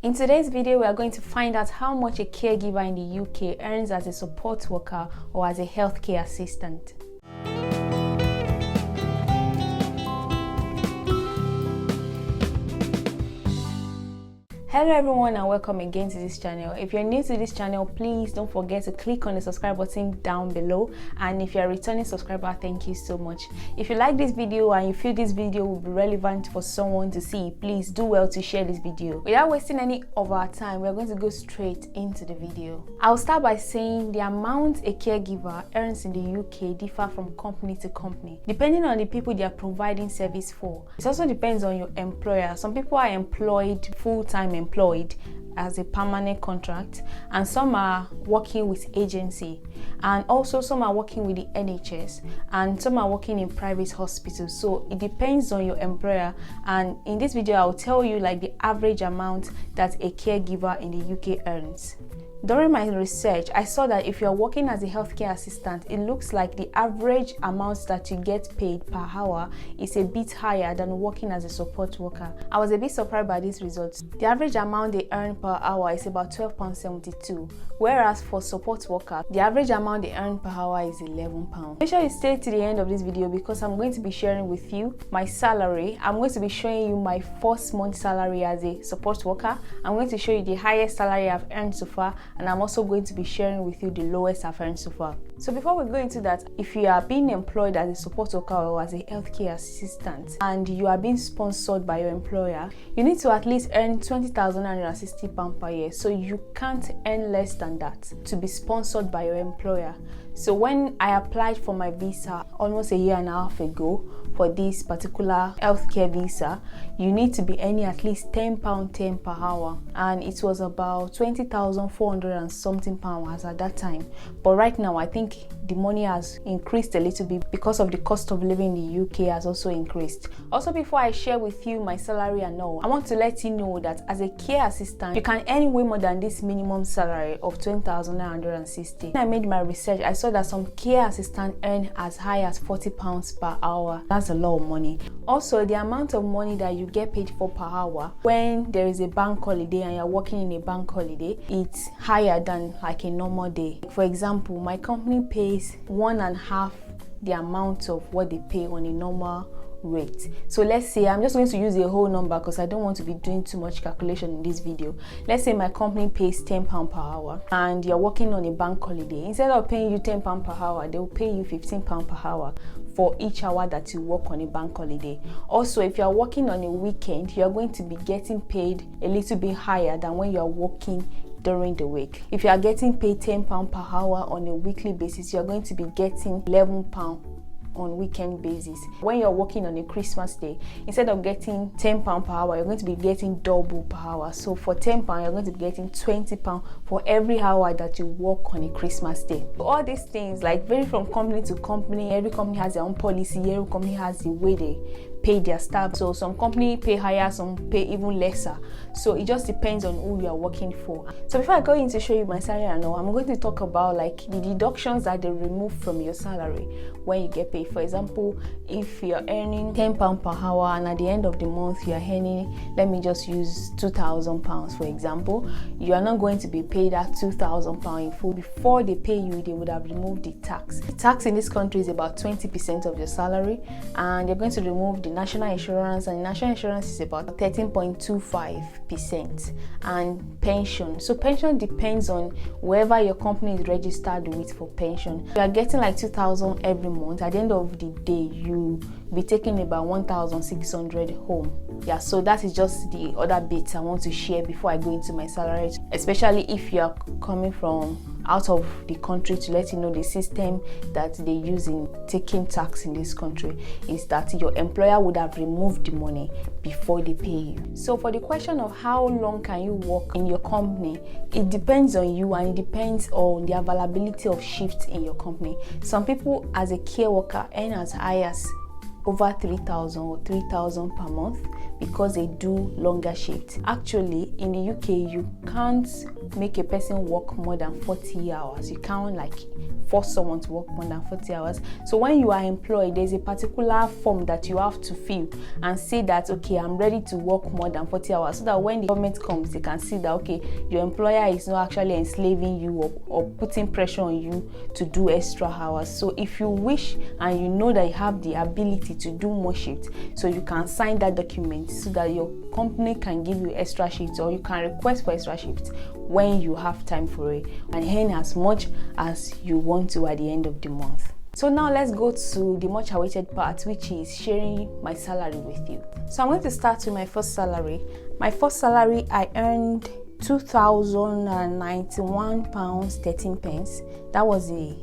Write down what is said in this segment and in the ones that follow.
In today's video, we are going to find out how much a caregiver in the UK earns as a support worker or as a healthcare assistant. Hello everyone and welcome again to this channel. If you're new to this channel, please don't forget to click on the subscribe button down below, and if you're a returning subscriber, thank you so much. If you like this video and you feel this video will be relevant for someone to see, please do well to share this video. Without wasting any of our time, we're going to go straight into the video. I'll start by saying the amount a caregiver earns in the UK differ from company to company depending on the people they are providing service for. It also depends on your employer. Some people are employed full-time employed as a permanent contract, and some are working with agency, and also some are working with the NHS, and some are working in private hospitals. So it depends on your employer, and in this video I'll tell you like the average amount that a caregiver in the UK earns. During my research, I saw that if you're working as a healthcare assistant, it looks like the average amount that you get paid per hour is a bit higher than working as a support worker. I was a bit surprised by these results. The average amount they earn per hour is about £12.72, whereas for support worker, the average amount they earn per hour is £11. Make sure you stay to the end of this video because I'm going to be sharing with you my salary. I'm going to be showing you my first month salary as a support worker. I'm going to show you the highest salary I've earned so far, and I'm also going to be sharing with you the lowest I've earned so far. So before we go into that, if you are being employed as a support worker or as a healthcare assistant and you are being sponsored by your employer, you need to at least earn £20,960 per year. So you can't earn less than that to be sponsored by your employer. So when I applied for my visa almost a year and a half ago for this particular healthcare visa, you need to be earning at least £10.10 per hour, and it was about 20,400 and something pounds at that time. But right now I think the money has increased a little bit because of the cost of living in the UK has also increased. Also, before I share with you my salary and all, I want to let you know that as a care assistant, you can earn way more than this minimum salary of 20,960. When I made my research, I saw that some care assistants earn as high as £40 per hour. That's a lot of money. Also, the amount of money that you get paid for per hour when there is a bank holiday and you're working in a bank holiday, it's higher than like a normal day. For example, my company pays 1.5 the amount of what they pay on a normal rate. So let's say, I'm just going to use a whole number because I don't want to be doing too much calculation in this video. Let's say my company pays £10 per hour and you're working on a bank holiday. Instead of paying you £10 per hour, they will pay you £15 per hour for each hour that you work on a bank holiday. Also, if you're working on a weekend, you're going to be getting paid a little bit higher than when you're working during the week. If you are getting paid £10 per hour on a weekly basis, you're going to be getting £11 on weekend basis. When you're working on a Christmas day, instead of getting £10 per hour, you're going to be getting double per hour. So for £10, you're going to be getting £20 for every hour that you work on a Christmas day. So all these things like vary from company to company. Every company has their own policy. Every company has the way they pay their staff. So some company pay higher, some pay even lesser. So it just depends on who you are working for. So before I go in to show you my salary and all, I'm going to talk about like the deductions that they remove from your salary when you get paid. For example, if you're earning £10 per hour and at the end of the month you are earning, let me just use £2,000 for example, you are not going to be paid that £2,000 in full. Before they pay you, they would have removed the tax. The tax in this country is about 20% of your salary, and they're going to remove the national insurance, and national insurance is about 13.25%, and pension. So pension depends on wherever your company is registered with for pension. You are getting like 2,000 every month. At the end of the day, you be taking about 1,600 home. Yeah, so that is just the other bits I want to share before I go into my salary, especially if you are coming from out of the country, to let you know the system that they use in taking tax in this country is that your employer would have removed the money before they pay you. So for the question of how long can you work in your company, it depends on you and it depends on the availability of shifts in your company. Some people as a care worker earn as high as over 3,000 or 3,000 per month because they do longer shifts. Actually, in the UK, you can't make a person work more than 40 hours. You can't like force someone to work more than 40 hours. So when you are employed, there's a particular form that you have to fill and say that, okay, I'm ready to work more than 40 hours, so that when the government comes, they can see that, okay, your employer is not actually enslaving you or putting pressure on you to do extra hours. So if you wish and you know that you have the ability to do more shifts, so you can sign that document so that your company can give you extra shifts, or you can request for extra shifts when you have time for it, and earn as much as you want to at the end of the month. So now let's go to the much awaited part, which is sharing my salary with you. So I'm going to start with my first salary. My first salary, I earned £2,091.13. That was the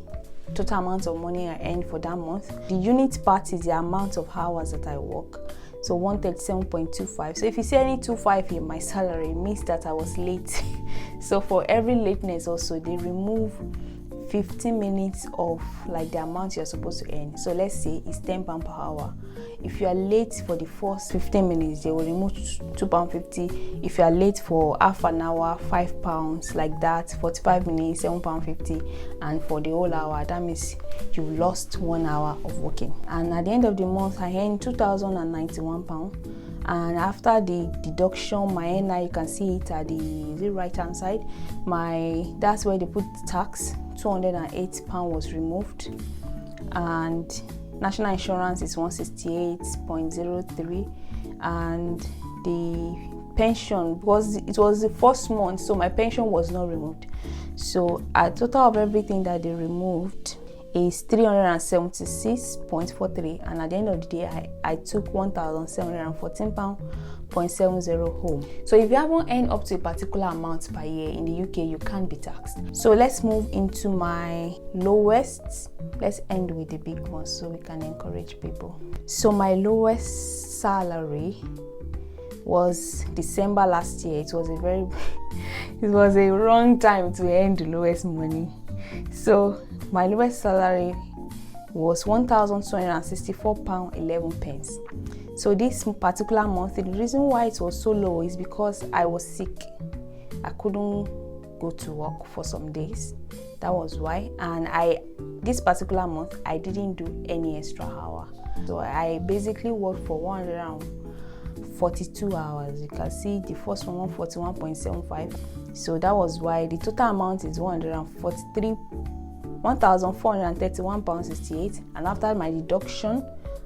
total amount of money I earned for that month. The unit part is the amount of hours that I work. So 137.25. So if you see any 25 in my salary, it means that I was late. So for every lateness also, they remove 15 minutes of like the amount you're supposed to earn. So let's say it's £10 per hour. If you are late for the first 15 minutes, they will remove £2.50. If you are late for half an hour, £5, like that. 45 minutes, £7.50. And for the whole hour, that means you lost 1 hour of working. And at the end of the month, I earned £2,091. And after the deduction, my NI, you can see it at the right hand side. That's where they put the tax. £208 was removed, and national insurance is 168.03, and the pension, because it was the first month, so my pension was not removed. So a total of everything that they removed is £376.43, and at the end of the day, I took £1,714.70 home. So if you haven't earned up to a particular amount per year in the UK, you can't be taxed. So let's move into my lowest. Let's end with the big one so we can encourage people. So my lowest salary was December last year. It was it was a wrong time to earn the lowest money. So my lowest salary was £1,264.11. So this particular month, the reason why it was so low is because I was sick. I couldn't go to work for some days. That was why. And this particular month, I didn't do any extra hour. So I basically worked for 142 hours. You can see the first one, 141.75. So that was why the total amount is £1,431.68, and after my deduction,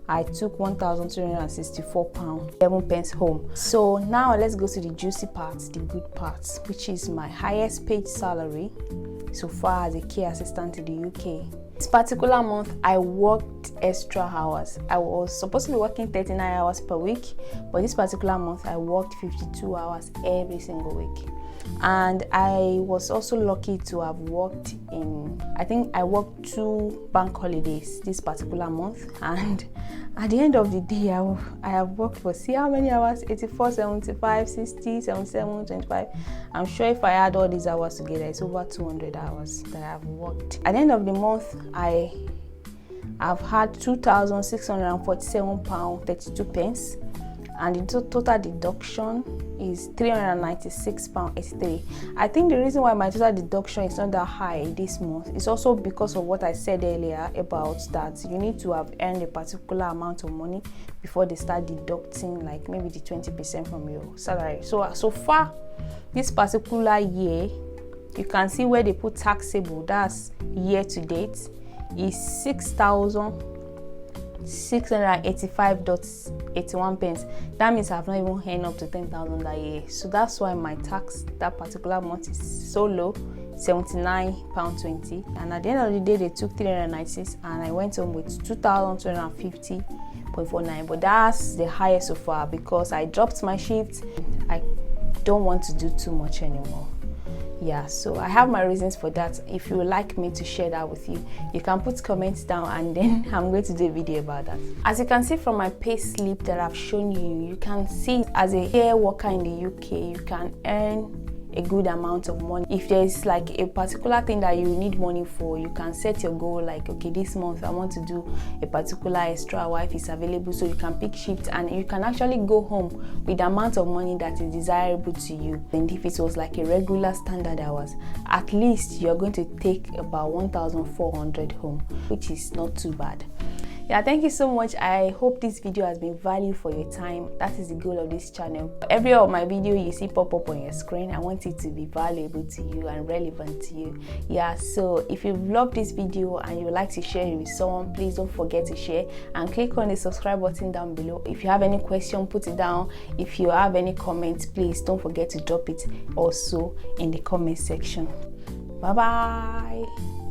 I took £1,264.11 home. So now let's go to the juicy parts, the good parts, which is my highest paid salary so far as a care assistant in the UK. This particular month, I worked extra hours. I was supposed to be working 39 hours per week, but this particular month, I worked 52 hours every single week. And I was also lucky to have worked I think I worked 2 bank holidays this particular month, and at the end of the day, I have worked for, see how many hours? 84, 75, 60, 77, 25. I'm sure if I add all these hours together, it's over 200 hours that I have worked. At the end of the month, I've had £2,647.32, and the total deduction is £396.83. I think the reason why my total deduction is not that high this month is also because of what I said earlier about that you need to have earned a particular amount of money before they start deducting, like maybe the 20% from your salary. So far this particular year, you can see where they put taxable, that's year to date, is £6,685.81. That means I've not even earned up to 10,000 that year. So that's why my tax that particular month is so low, £79.20. And at the end of the day, they took 396, and I went home with 2,250.49. But that's the highest so far because I dropped my shift. I don't want to do too much anymore. Yeah, so I have my reasons for that. If you would like me to share that with you, you can put comments down, and then I'm going to do a video about that. As you can see from my pay slip that I've shown you, you can see as a care worker in the UK, you can earn a good amount of money. If there's like a particular thing that you need money for, you can set your goal like, okay, this month I want to do a particular extra hour if it's available, so you can pick shifts and you can actually go home with the amount of money that is desirable to you. And if it was like a regular standard hours, at least you're going to take about 1,400 home, which is not too bad. Yeah, thank you so much. I hope this video has been value for your time. That is the goal of this channel. Every of my video you see pop up on your screen, I want it to be valuable to you and relevant to you. Yeah, so if you've loved this video and you would like to share it with someone, please don't forget to share and click on the subscribe button down below. If you have any question, put it down. If you have any comments, please don't forget to drop it also in the comment section. Bye bye.